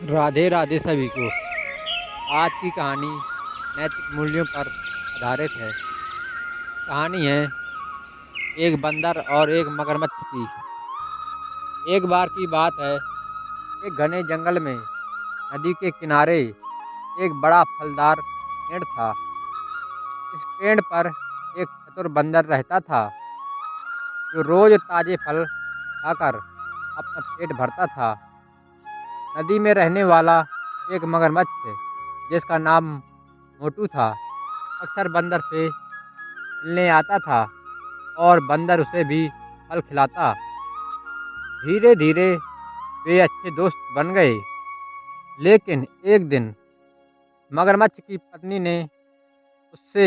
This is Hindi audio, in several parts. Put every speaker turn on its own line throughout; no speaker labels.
राधे राधे सभी को। आज की कहानी नैतिक मूल्यों पर आधारित है। कहानी है एक बंदर और एक मगरमच्छ की। एक बार की बात है, एक घने जंगल में नदी के किनारे एक बड़ा फलदार पेड़ था। इस पेड़ पर एक चतुर बंदर रहता था जो रोज ताजे फल खाकर अपना पेट भरता था। नदी में रहने वाला एक मगरमच्छ जिसका नाम मोटू था, अक्सर बंदर से मिलने आता था और बंदर उसे भी फल खिलाता। धीरे धीरे वे अच्छे दोस्त बन गए। लेकिन एक दिन मगरमच्छ की पत्नी ने उससे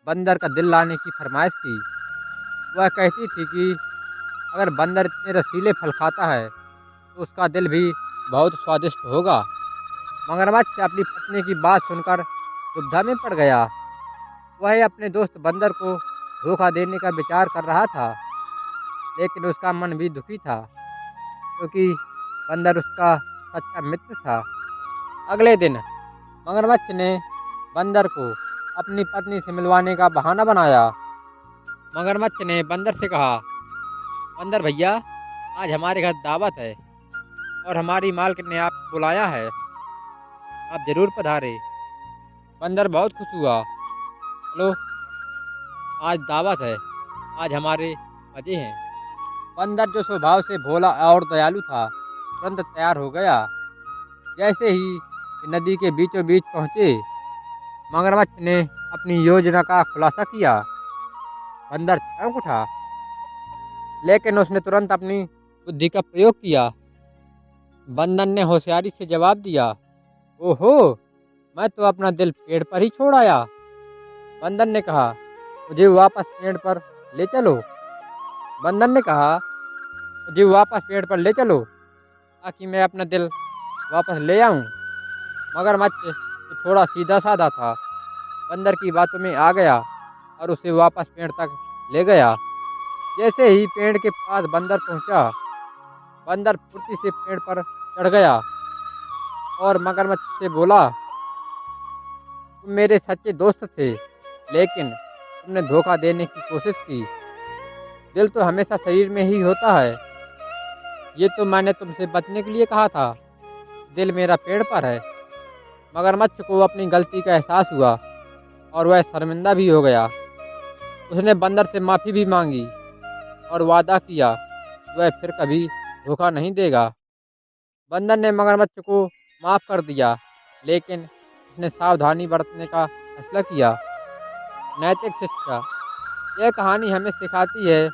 बंदर का दिल लाने की फरमाइश की। वह कहती थी कि अगर बंदर इतने रसीले फल खाता है तो उसका दिल भी बहुत स्वादिष्ट होगा। मगरमच्छ अपनी पत्नी की बात सुनकर दुविधा में पड़ गया। वह अपने दोस्त बंदर को धोखा देने का विचार कर रहा था, लेकिन उसका मन भी दुखी था क्योंकि बंदर उसका सच्चा मित्र था। अगले दिन मगरमच्छ ने बंदर को अपनी पत्नी से मिलवाने का बहाना बनाया। मगरमच्छ ने बंदर से कहा, बंदर भैया, आज हमारे घर दावत है और हमारी मालकिन ने आपको बुलाया है, आप जरूर पधारे। बंदर बहुत खुश हुआ। चलो, आज दावत है, आज हमारे मजे हैं। बंदर जो स्वभाव से भोला और दयालु था, तुरंत तैयार हो गया। जैसे ही वे नदी के बीचों बीच पहुंचे, मगरमच्छ ने अपनी योजना का खुलासा किया। बंदर चौंक उठा, लेकिन उसने तुरंत अपनी बुद्धि का प्रयोग किया। बंदर ने होशियारी से जवाब दिया, ओहो, मैं तो अपना दिल पेड़ पर ही छोड़ आया। बंदर ने कहा, मुझे वापस पेड़ पर ले चलो। बंदर ने कहा, मुझे वापस पेड़ पर ले चलो ताकि मैं अपना दिल वापस ले आऊं। मगरमच्छ तो थोड़ा सीधा साधा था, बंदर की बातों में आ गया और उसे वापस पेड़ तक ले गया। जैसे ही पेड़ के पास बंदर पहुंचा, बंदर फुर्ती से पेड़ पर चढ़ गया और मगरमच्छ से बोला, तुम मेरे सच्चे दोस्त थे, लेकिन तुमने धोखा देने की कोशिश की। दिल तो हमेशा शरीर में ही होता है। ये तो मैंने तुमसे बचने के लिए कहा था। दिल मेरा पेड़ पर है। मगरमच्छ को अपनी गलती का एहसास हुआ और वह शर्मिंदा भी हो गया। उसने बंदर से माफ़ी भी मांगी और वादा किया कि वह फिर कभी धोखा नहीं देगा। बंदर ने मगरमच्छ को माफ़ कर दिया, लेकिन उसने सावधानी बरतने का फैसला किया। नैतिक शिक्षा। यह कहानी हमें सिखाती है,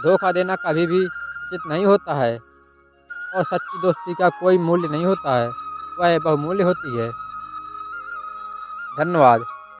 धोखा देना कभी भी उचित नहीं होता है और सच्ची दोस्ती का कोई मूल्य नहीं होता है, वह बहुमूल्य होती है। धन्यवाद।